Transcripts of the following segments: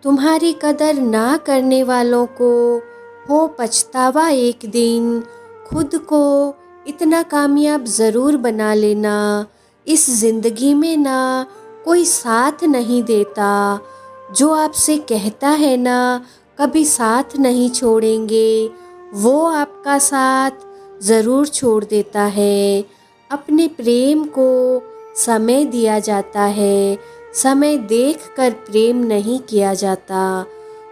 तुम्हारी कदर ना करने वालों को हो पछतावा एक दिन। खुद को इतना कामयाब ज़रूर बना लेना। इस ज़िंदगी में ना कोई साथ नहीं देता। जो आपसे कहता है ना कभी साथ नहीं छोड़ेंगे, वो आपका साथ ज़रूर छोड़ देता है। अपने प्रेम को समय दिया जाता है, समय देखकर प्रेम नहीं किया जाता।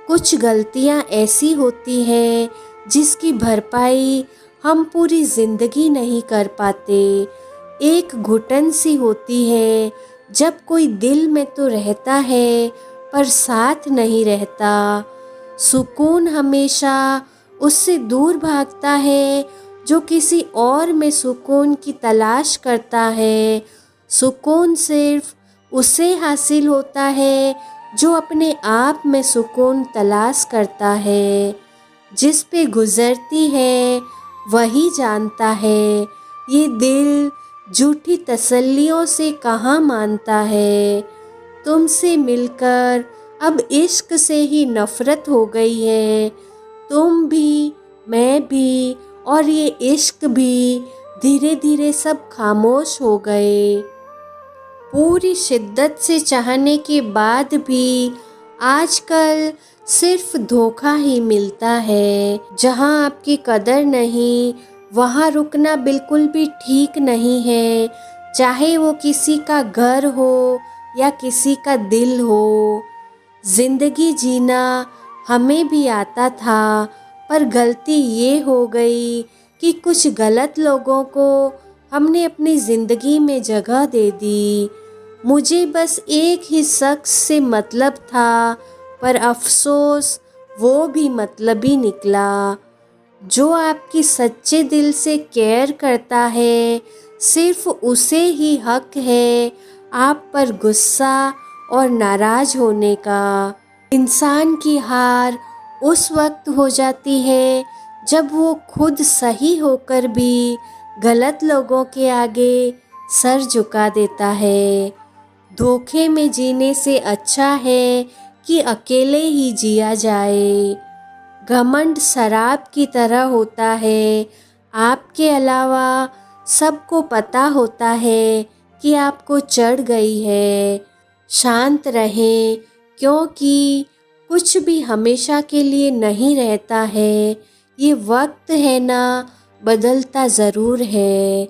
कुछ गलतियां ऐसी होती हैं जिसकी भरपाई हम पूरी ज़िंदगी नहीं कर पाते। एक घुटन सी होती है जब कोई दिल में तो रहता है पर साथ नहीं रहता। सुकून हमेशा उससे दूर भागता है जो किसी और में सुकून की तलाश करता है। सुकून सिर्फ उसे हासिल होता है जो अपने आप में सुकून तलाश करता है। जिस पे गुजरती है वही जानता है, ये दिल झूठी तसल्लियों से कहाँ मानता है। तुमसे मिलकर अब इश्क से ही नफ़रत हो गई है। तुम भी, मैं भी और ये इश्क भी धीरे धीरे सब खामोश हो गए। पूरी शिद्दत से चाहने के बाद भी आजकल सिर्फ धोखा ही मिलता है। जहाँ आपकी कदर नहीं वहाँ रुकना बिल्कुल भी ठीक नहीं है, चाहे वो किसी का घर हो या किसी का दिल हो। जिंदगी जीना हमें भी आता था, पर गलती ये हो गई कि कुछ गलत लोगों को हमने अपनी ज़िंदगी में जगह दे दी। मुझे बस एक ही शख्स से मतलब था, पर अफसोस वो भी मतलबी निकला। जो आपकी सच्चे दिल से केयर करता है, सिर्फ उसे ही हक है आप पर गुस्सा और नाराज़ होने का। इंसान की हार उस वक्त हो जाती है जब वो खुद सही होकर भी गलत लोगों के आगे सर झुका देता है। धोखे में जीने से अच्छा है कि अकेले ही जिया जाए। घमंड शराब की तरह होता है, आपके अलावा सबको पता होता है कि आपको चढ़ गई है। शांत रहें, क्योंकि कुछ भी हमेशा के लिए नहीं रहता है। ये वक्त है ना, बदलता ज़रूर है।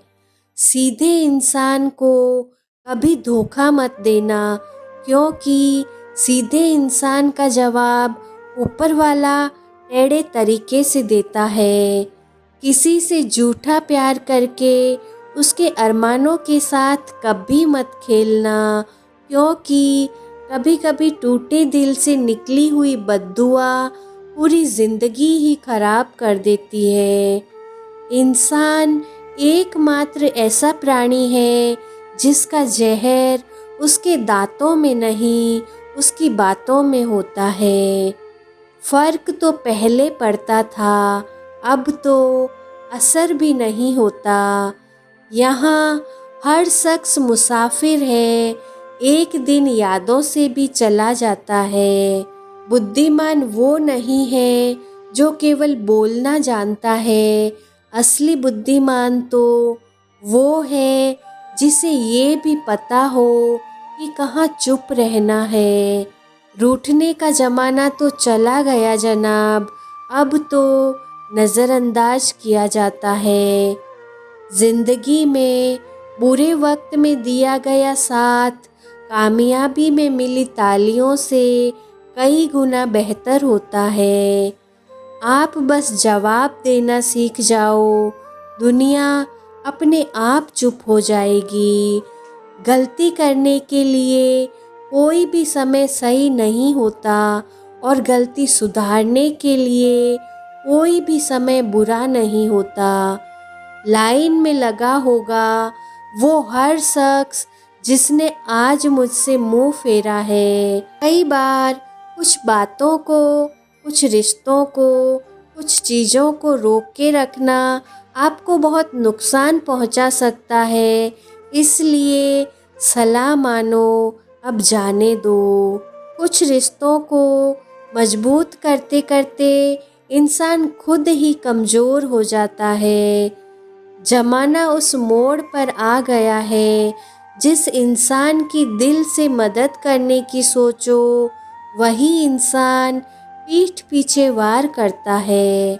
सीधे इंसान को कभी धोखा मत देना, क्योंकि सीधे इंसान का जवाब ऊपर वाला टेढ़े तरीके से देता है। किसी से झूठा प्यार करके उसके अरमानों के साथ कभी मत खेलना, क्योंकि कभी कभी टूटे दिल से निकली हुई बद्दुआ पूरी ज़िंदगी ही खराब कर देती है। इंसान एकमात्र ऐसा प्राणी है जिसका जहर उसके दांतों में नहीं, उसकी बातों में होता है। फ़र्क तो पहले पड़ता था, अब तो असर भी नहीं होता। यहाँ हर शख्स मुसाफिर है, एक दिन यादों से भी चला जाता है। बुद्धिमान वो नहीं है जो केवल बोलना जानता है, असली बुद्धिमान तो वो है जिसे ये भी पता हो कि कहाँ चुप रहना है। रूठने का ज़माना तो चला गया जनाब, अब तो नज़रअंदाज किया जाता है। ज़िंदगी में बुरे वक्त में दिया गया साथ कामयाबी में मिली तालियों से कई गुना बेहतर होता है। आप बस जवाब देना सीख जाओ, दुनिया अपने आप चुप हो जाएगी। गलती करने के लिए कोई भी समय सही नहीं होता, और गलती सुधारने के लिए कोई भी समय बुरा नहीं होता। लाइन में लगा होगा वो हर शख्स जिसने आज मुझसे मुंह फेरा है। कई बार कुछ बातों को, कुछ रिश्तों को, कुछ चीज़ों को रोक के रखना आपको बहुत नुकसान पहुंचा सकता है। इसलिए सलाह मानो, अब जाने दो। कुछ रिश्तों को मजबूत करते करते इंसान खुद ही कमज़ोर हो जाता है। ज़माना उस मोड़ पर आ गया है, जिस इंसान की दिल से मदद करने की सोचो, वही इंसान पीठ पीछे वार करता है।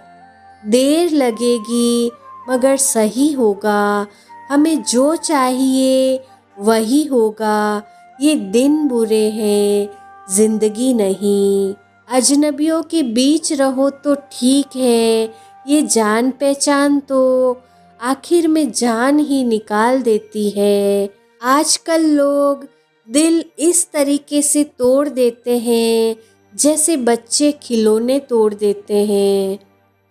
देर लगेगी मगर सही होगा, हमें जो चाहिए वही होगा। ये दिन बुरे हैं, जिंदगी नहीं। अजनबियों के बीच रहो तो ठीक है, ये जान पहचान तो आखिर में जान ही निकाल देती है। आजकल लोग दिल इस तरीके से तोड़ देते हैं जैसे बच्चे खिलौने तोड़ देते हैं।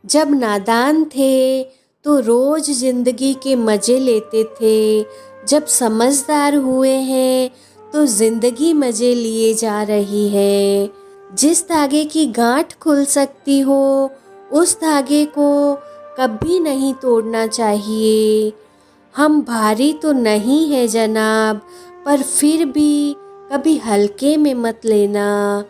जब नादान थे तो रोज जिंदगी के मजे लेते थे, जब समझदार हुए हैं तो जिंदगी मजे लिए जा रही है। जिस धागे की गांठ खुल सकती हो, उस धागे को कभी नहीं तोड़ना चाहिए। हम भारी तो नहीं है जनाब, पर फिर भी कभी हल्के में मत लेना।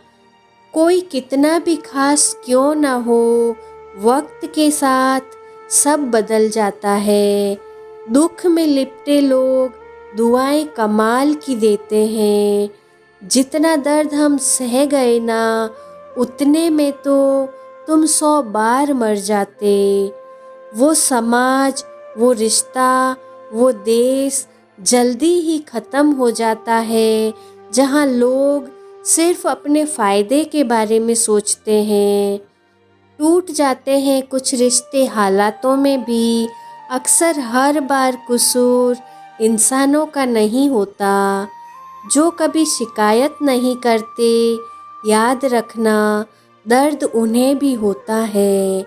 कोई कितना भी खास क्यों ना हो, वक्त के साथ सब बदल जाता है। दुख में लिपटे लोग दुआएं कमाल की देते हैं। जितना दर्द हम सह गए ना, उतने में तो तुम 100 बार मर जाते। वो समाज, वो रिश्ता, वो देश जल्दी ही ख़त्म हो जाता है, जहाँ लोग सिर्फ अपने फ़ायदे के बारे में सोचते हैं। टूट जाते हैं कुछ रिश्ते हालातों में भी। अक्सर हर बार कसूर इंसानों का नहीं होता। जो कभी शिकायत नहीं करते, याद रखना दर्द उन्हें भी होता है।